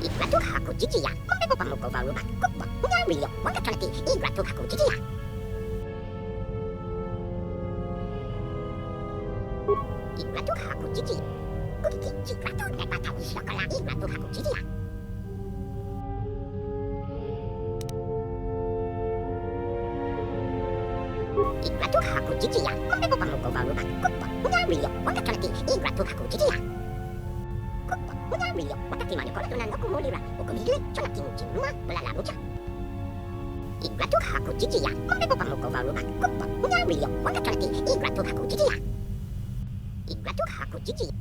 Igratuhaku jijiya, mamebo pamuko warubak kukwa, unariyo, wakakanati, igratuhaku jijiya. Igratuhaku jijiya, kukiki, chikrato, nepata, ishokala, igratuhaku jijiya. Igratuhaku jijiya, mamebo pamuko warubak kukwa, unariyo, wakakanati, igratuhaku jijiya. Unariyo, wakati manikolatunan no kumulira, ukumigli, chonatin jimma, balalamucha. Igratuhaku jijiya, mamebo pamuko warubak kukwa, unariyo, wakakanati, igratuhaku jijiya. Igratuhaku jijiya,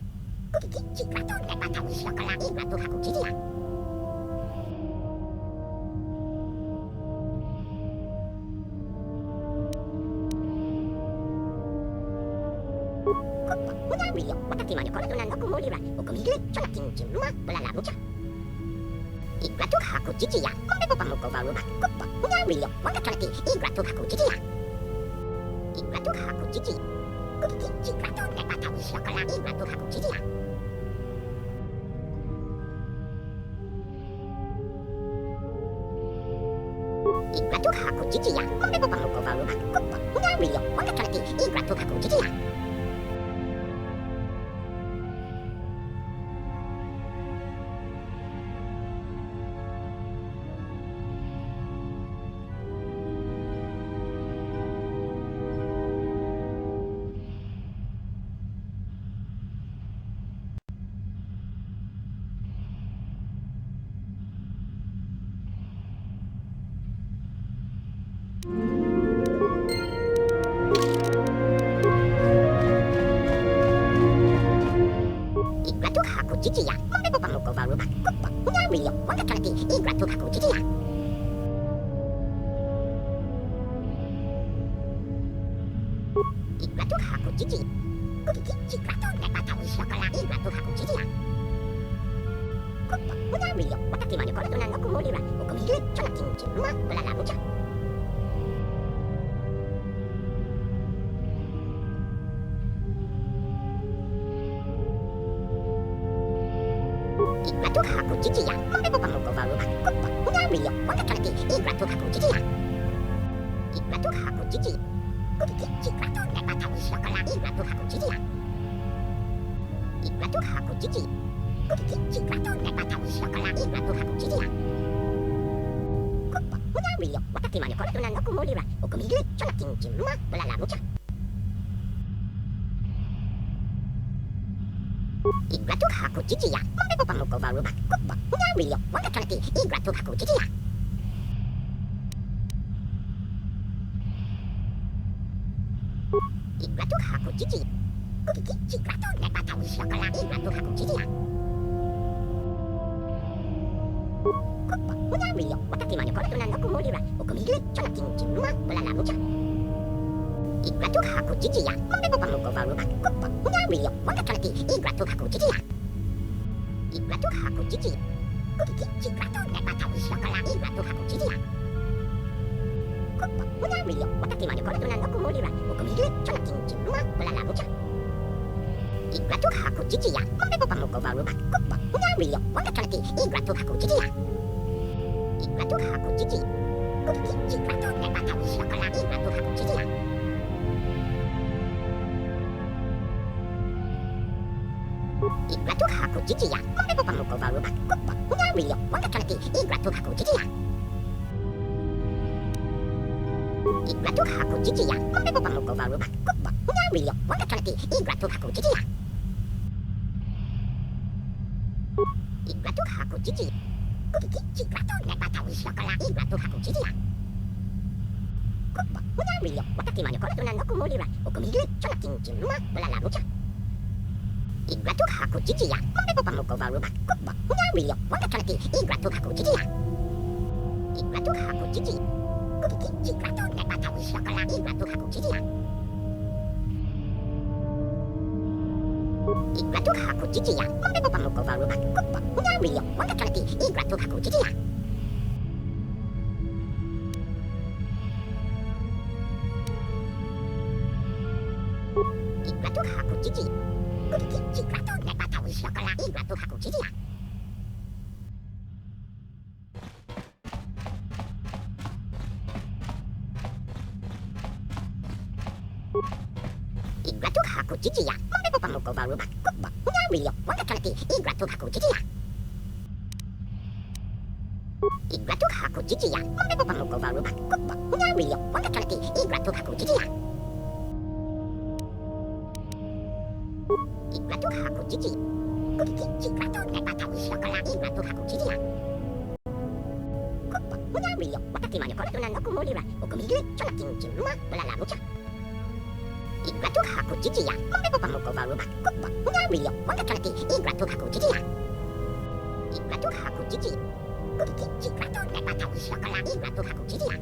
kukiki, chikrato, nepata, ishokala, igratuhaku jijiya. Unariyo, wakati manikolatunan no kumulira, ukumigli, chonatin jimma, balalamucha. Igratuhaku jijiya, mamebo pamuko warubak kukwa, unariyo, wakakanati, igratuhaku jijiya. Igratuhaku jijiya, kukiki, chikrato, nepata, ishokala, igratuhaku jijiya. Igratuhaku jijiya, mamebo pamuko warubak kukwa, unariyo, wakakanati, igratuhaku jijiya. Igratuhaku jijiya, mamebo pamuko warubak kukwa, unariyo, wakakanati, igratuhaku jijiya. Igratuhaku jijiya, kukiki, chikrato, nepata, ishokala, igratuhaku jijiya. Kukwa, unariyo, wakati manikolatunan no kumulira, ukumigli, chonatin jimma, balalamucha. Igratuhaku jijiya, mamebo pamuko warubak kukwa, unariyo, wakakanati, igratuhaku jijiya. Igratuhaku jijiya, kukiki, chikrato, nepata, ishokala, igratuhaku jijiya. Igratuhaku jijiya, kukiki, chikrato, nepata, ishokala, igratuhaku jijiya. Kukwa, unariyo, wakati manikolatunan no kumulira, ukumigli, chonatin jimma, balalamucha. Igratuhaku jijiya, mamebo pamuko warubak kukwa, unariyo, wakakanati, igratuhaku jijiya. Igratuhaku jijiya, kukiki, chikrato, nepata, ishokala, igratuhaku jijiya. Kukwa, unariyo, wakati manikolatunan no kumulira, ukumigli, chonatin jimma, balalamucha. Igratuhaku jijiya, mamebo pamuko warubak kukwa, unariyo, wakakanati, igratuhaku jijiya. Igratuhaku jijiya, kukiki, chikrato, nepata, ishokala, igratuhaku jijiya. Kukwa, unariyo, wakati manikolatunan no kumulira, ukumigli, chonatin jimma, balalamucha. Igratuhaku jijiya, mamebo pamuko warubak kukwa, unariyo, wakakanati, igratuhaku jijiya. Igratuhaku jijiya, kukiki, chikrato, nepata, ishokala, igratuhaku jijiya. Igratuhaku jijiya, mamebo pamuko warubak kukwa, unariyo, wakakanati, igratuhaku jijiya. Igratuhaku jijiya, mamebo pamuko warubak kukwa, unariyo, wakakanati, igratuhaku jijiya. Igratuhaku jijiya, kukiki, chikrato, nepata, ishokala, igratuhaku jijiya. Kukwa, unariyo, wakati manikolatunan no kumulira, ukumigli, chonatin jimma, balalamucha. Igratuhaku jijia, mambepo pamuko varuba, kukba, unyario, wakatanati, igratuhaku jijia. Igratuhaku jiji, kukiki, chigratu, nepata wishokola, igratuhaku jijia. Igratuhaku jijia, mambepo pamuko varuba, kukba, unyario, wakatanati, igratuhaku jijia. Igratuhaku jiji, kukiki, chigratu, nepata wishokola, igratuhaku jijia. Igratuhaku jijia, mambepo pamuko varuba, kukba, unyario, wakatanati, igratuhaku jijia. Igratuhaku jijia, mambepo pamuko varuba, kukba, unyario, wakatanati, igratuhaku jijia. Igratuhaku jiji, kukiki, chigratu, nepata wishokola, igratuhaku jijia. Kukba, unyario, wakatimanya koratuna no kumulira, okumiri, cholakinchimma, walalamucha. Igratuhaku jijia, mambepo pamuko varuba, kukba, unyario, wakatanati, igratuhaku jijia. Igratuhaku jiji, kukiki, chigratu, nepata wishokola, igratuhaku jijia.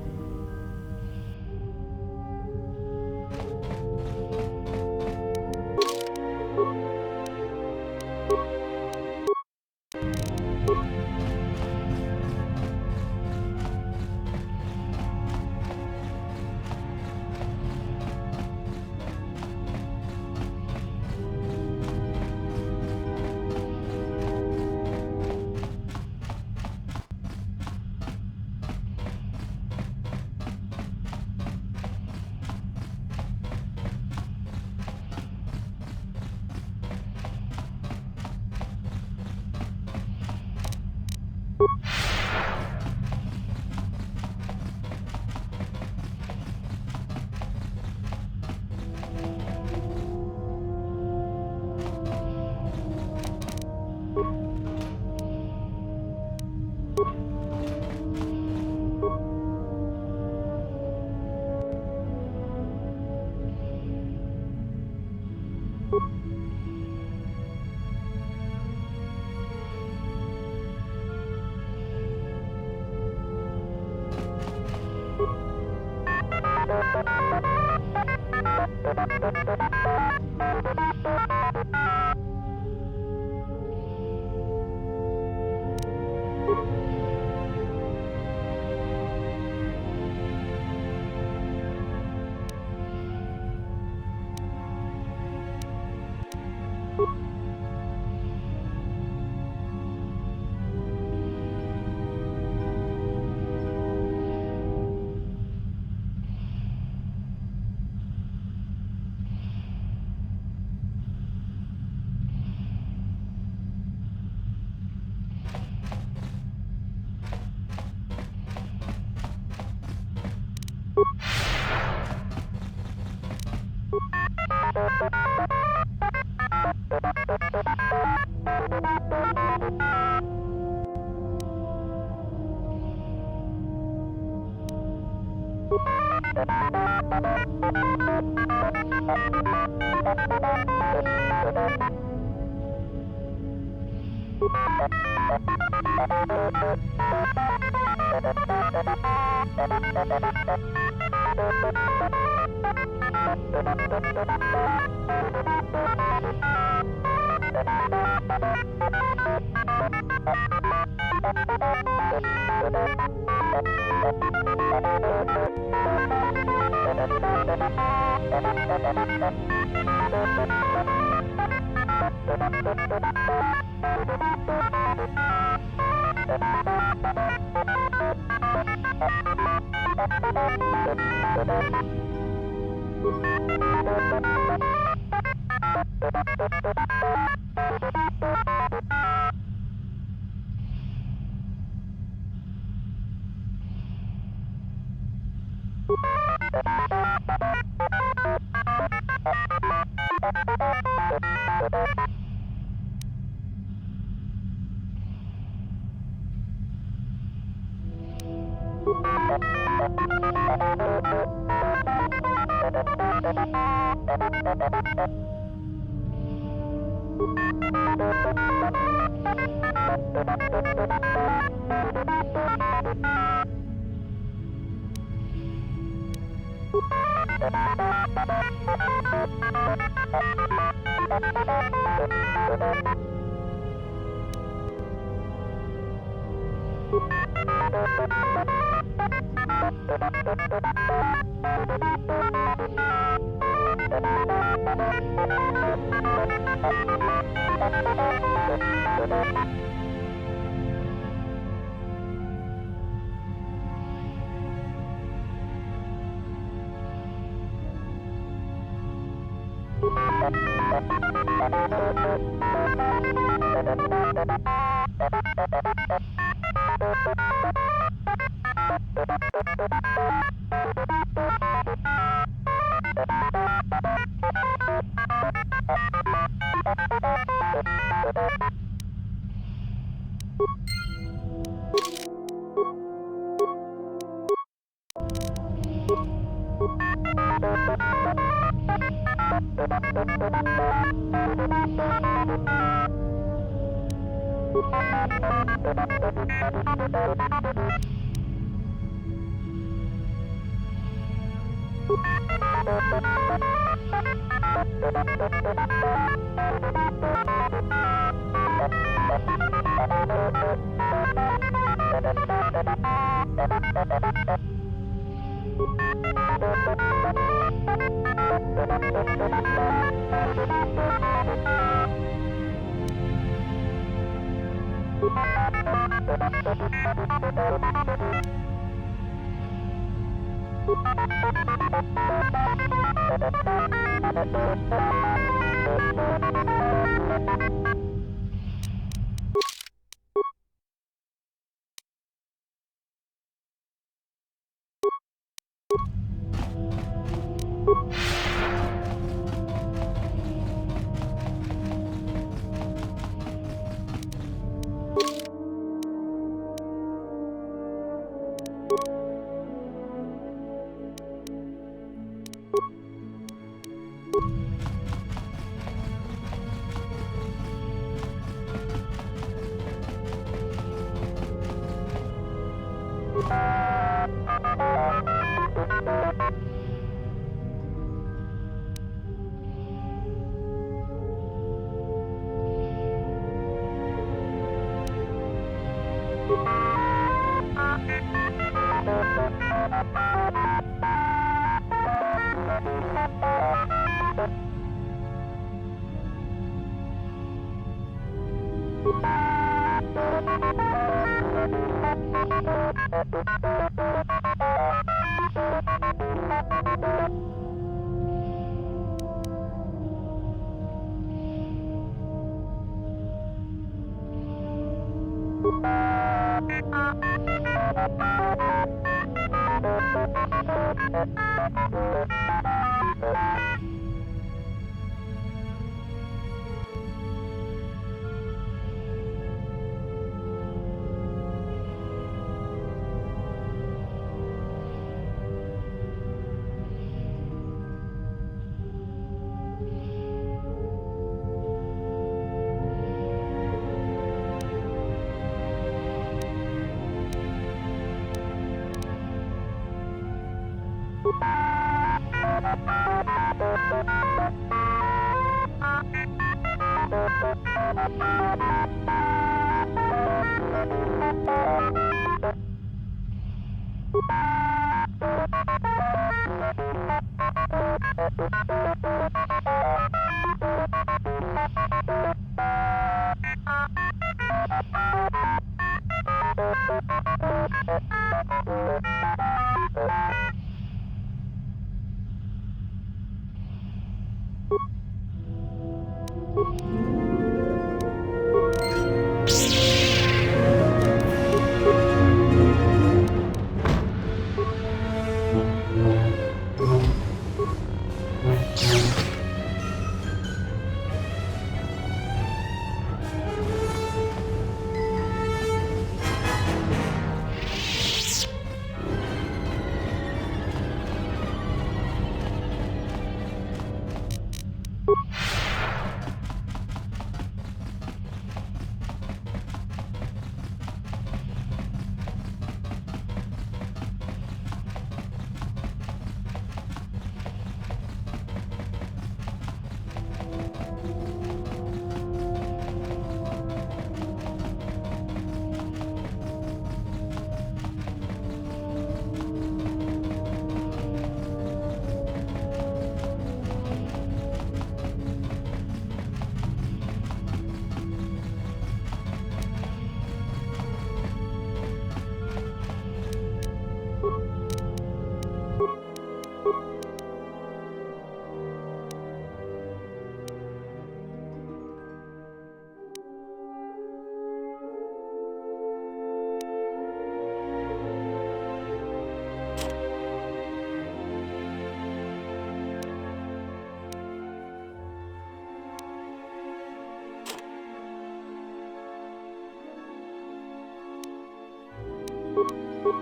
Oh,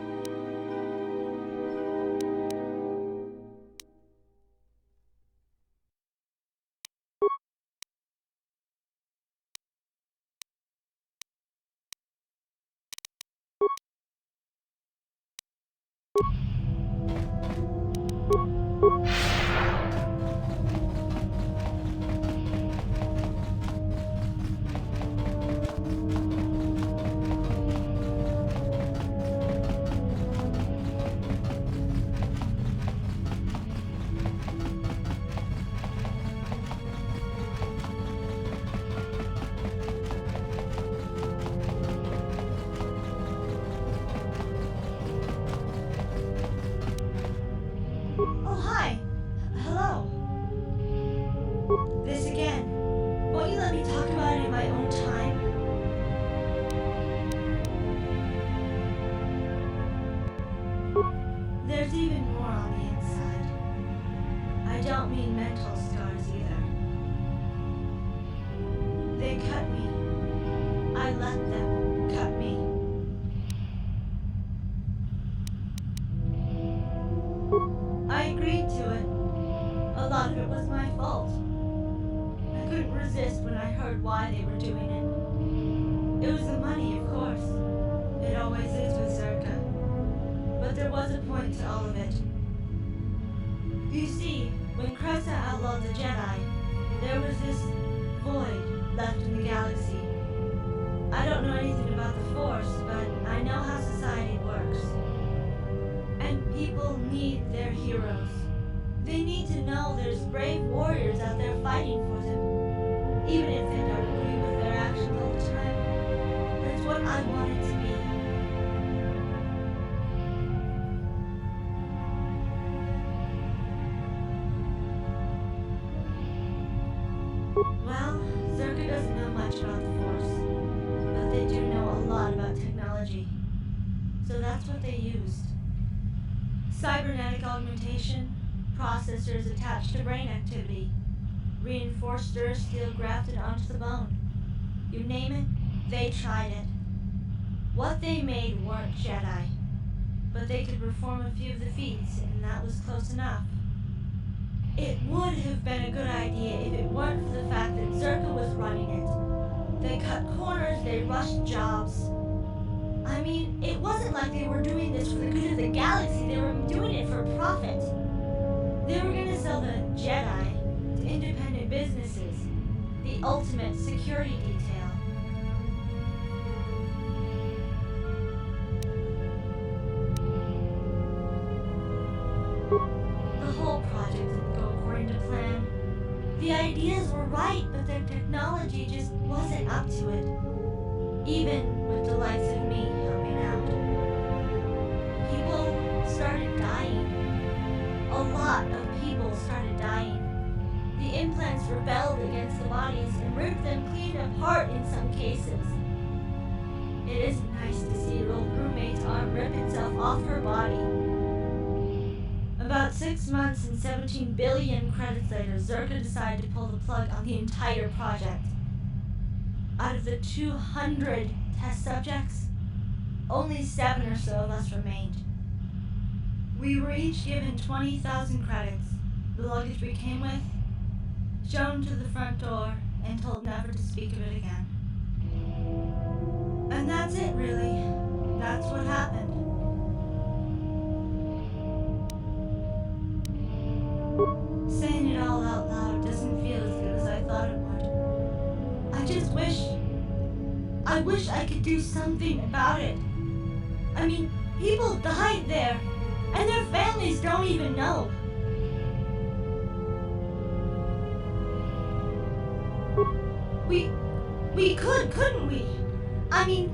hi. Hello. This again. Won't you let me talk about it in my own time? There's even more on the inside. I don't mean mental scars either. They cut me. I let them cut me. I agreed to it. A lot of it was my fault. I couldn't resist when I heard why they were doing it. It was the money, of course. It always is with Czerka. But there was a point to all of it. You see, when Coruscant outlawed the Jedi, there was this void left in the galaxy. I don't know anything about the Force, but I know how society works. And people need their heroes. They need to know there's brave warriors out there fighting for them, even if they don't agree with their actions all the time. That's what I wanted to be. Well, Czerka doesn't know much about the Force, but they do know a lot about technology. So that's what they used. Cybernetic augmentation, processors attached to brain activity, reinforced steel grafted onto the bone. You name it, they tried it. What they made weren't Jedi, but they could perform a few of the feats, and that was close enough. It would have been a good idea if it weren't for the fact that Czerka was running it. They cut corners, they rushed jobs. I mean, it wasn't like they were doing this for the good of the galaxy, they were doing it for profit. They were going to sell the Jedi to independent businesses, the ultimate security detail. The whole project didn't go according to plan. The ideas were right, but their technology just wasn't up to it, even with the likes of me helping out. People started dying. A lot of people started dying. The implants rebelled against the bodies and ripped them clean apart in some cases. It isn't nice to see your old roommate's arm rip itself off her body. About 6 months and 17 billion credits later, Czerka decided to pull the plug on the entire project. Out of the 200 test subjects, only 7 or so of us remained. We were each given 20,000 credits, the luggage we came with, shown to the front door, and told never to speak of it again. And that's it, really. That's what happened. Saying it all out loud doesn't feel as good as I thought it would. I wish I could do something about it. I mean, people died there, and their families don't even know. We could, couldn't we? I mean,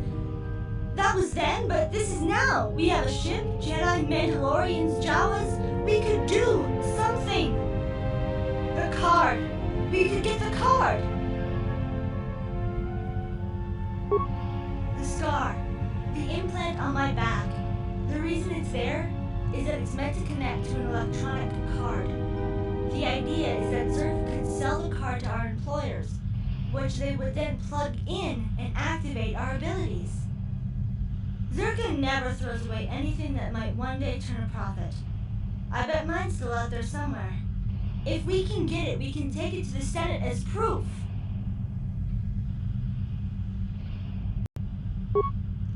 that was then, but this is now. We have a ship, Jedi, Mandalorians, Jawas. We could do something. The card. We could get the card. The scar. The implant on my back. The reason it's there is that it's meant to connect to an electronic card. The idea is that Czerka could sell the card to our employers, which they would then plug in and activate our abilities. Czerka never throws away anything that might one day turn a profit. I bet mine's still out there somewhere. If we can get it, we can take it to the Senate as proof.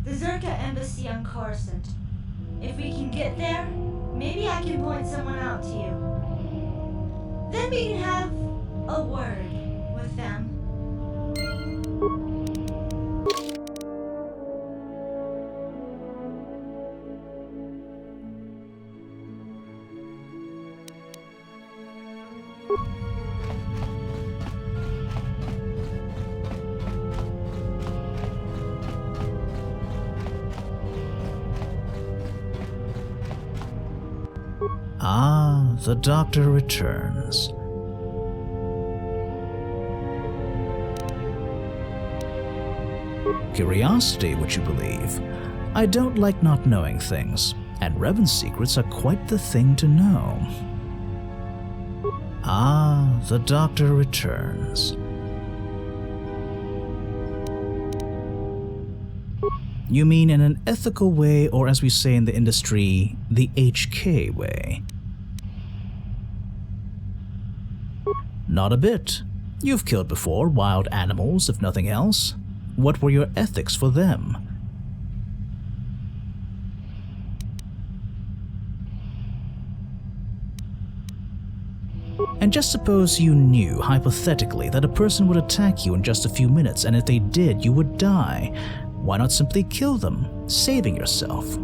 The Czerka embassy on Coruscant. If we can get there, maybe I can point someone out to you. Then we can have a word with them. Ah, the doctor returns. Curiosity, would you believe? I don't like not knowing things, and Revan's secrets are quite the thing to know. Ah, the doctor returns. You mean in an ethical way, or as we say in the industry, the HK way? Not a bit. You've killed before, wild animals, if nothing else. What were your ethics for them? And just suppose you knew, hypothetically, that a person would attack you in just a few minutes, and if they did, you would die. Why not simply kill them, saving yourself?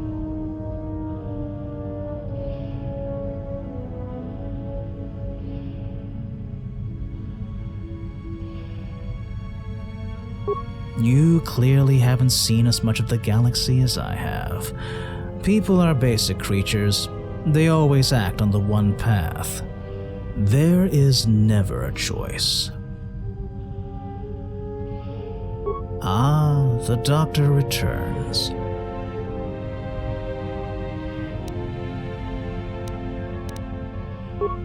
You clearly haven't seen as much of the galaxy as I have. People are basic creatures. They always act on the one path. There is never a choice. Ah, the doctor returns.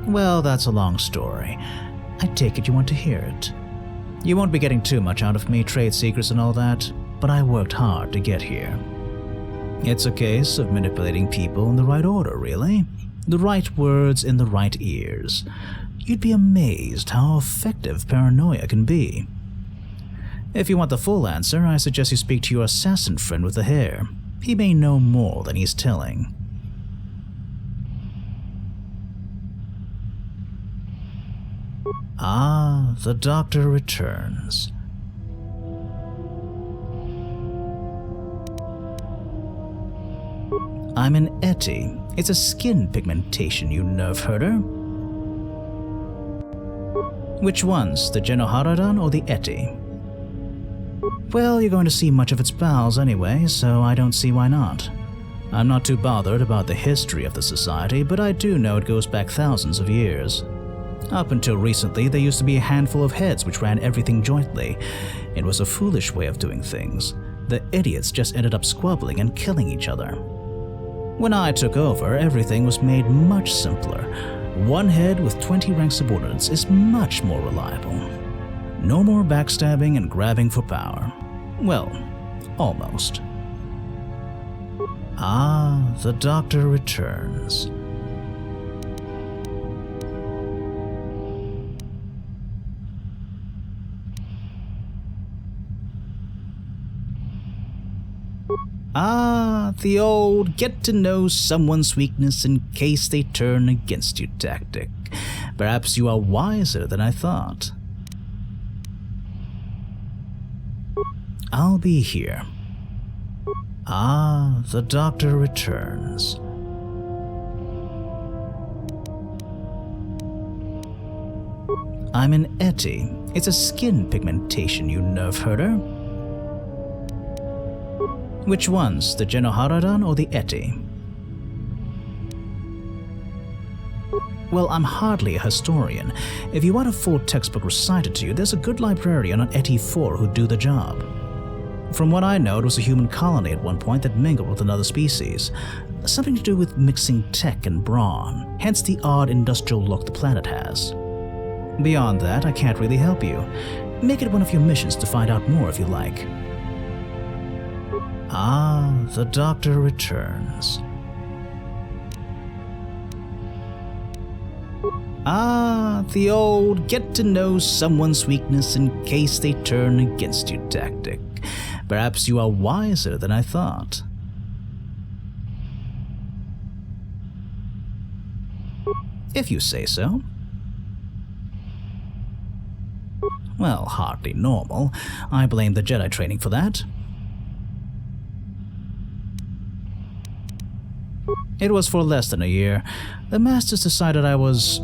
Well, that's a long story. I take it you want to hear it. You won't be getting too much out of me, trade secrets and all that, but I worked hard to get here. It's a case of manipulating people in the right order, really. The right words in the right ears. You'd be amazed how effective paranoia can be. If you want the full answer, I suggest you speak to your assassin friend with the hair. He may know more than he's telling. Ah, the doctor returns. I'm an Eti. It's a skin pigmentation, you nerve herder. Which ones, the Genoharadan or the Eti? Well, you're going to see much of its bowels anyway, so I don't see why not. I'm not too bothered about the history of the society, but I do know it goes back thousands of years. Up until recently, there used to be a handful of heads which ran everything jointly. It was a foolish way of doing things. The idiots just ended up squabbling and killing each other. When I took over, everything was made much simpler. One head with 20 rank subordinates is much more reliable. No more backstabbing and grabbing for power. Well, almost. Ah, the doctor returns. Ah, the old get to know someone's weakness in case they turn against you tactic. Perhaps you are wiser than I thought. I'll be here. Ah, the doctor returns. I'm an Eti. It's a skin pigmentation, you nerve herder. Which ones, the Genoharadan or the Eti? Well, I'm hardly a historian. If you want a full textbook recited to you, there's a good librarian on Eti 4 who'd do the job. From what I know, it was a human colony at one point that mingled with another species. Something to do with mixing tech and brawn, hence the odd industrial look the planet has. Beyond that, I can't really help you. Make it one of your missions to find out more if you like. Ah, the doctor returns. Ah, the old get to know someone's weakness in case they turn against you tactic. Perhaps you are wiser than I thought. If you say so. Well, hardly normal. I blame the Jedi training for that. It was for less than a year. The Masters decided I was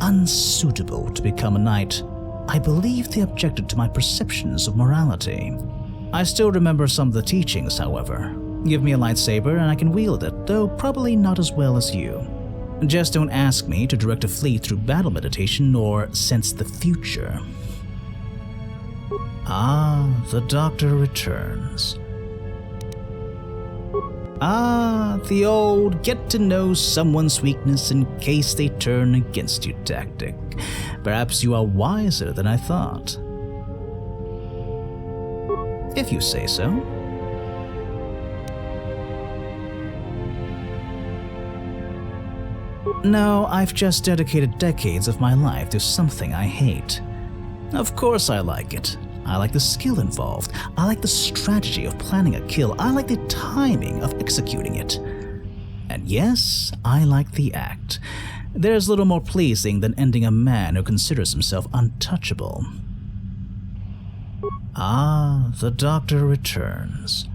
unsuitable to become a knight. I believe they objected to my perceptions of morality. I still remember some of the teachings, however. Give me a lightsaber and I can wield it, though probably not as well as you. Just don't ask me to direct a fleet through battle meditation or sense the future. Ah, the doctor returns. Ah, the old get to know someone's weakness in case they turn against you tactic. Perhaps you are wiser than I thought. If you say so. No, I've just dedicated decades of my life to something I hate. Of course I like it. I like the skill involved. I like the strategy of planning a kill. I like the timing of executing it. And yes, I like the act. There's little more pleasing than ending a man who considers himself untouchable. Ah, the doctor returns.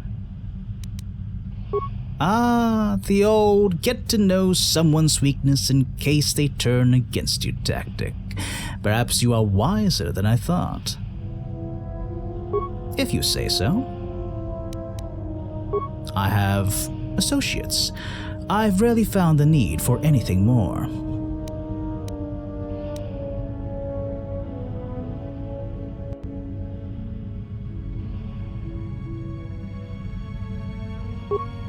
Ah, the old get to know someone's weakness in case they turn against you tactic. Perhaps you are wiser than I thought. If you say so. I have associates. I've rarely found the need for anything more.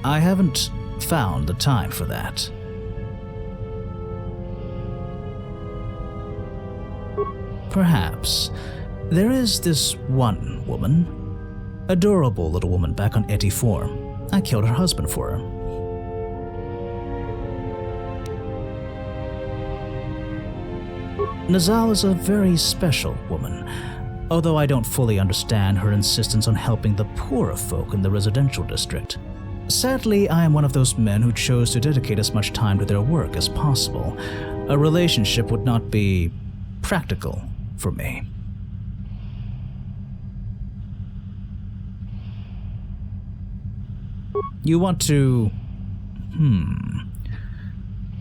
I haven't found the time for that. Perhaps. There is this one woman. Adorable little woman back on Eti 4. I killed her husband for her. Nazal is a very special woman, although I don't fully understand her insistence on helping the poorer folk in the residential district. Sadly, I am one of those men who chose to dedicate as much time to their work as possible. A relationship would not be practical for me. You want to...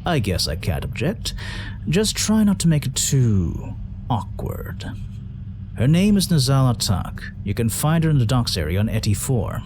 I guess I can't object. Just try not to make it too awkward. Her name is Nazal Atak. You can find her in the docks area on Eti 4.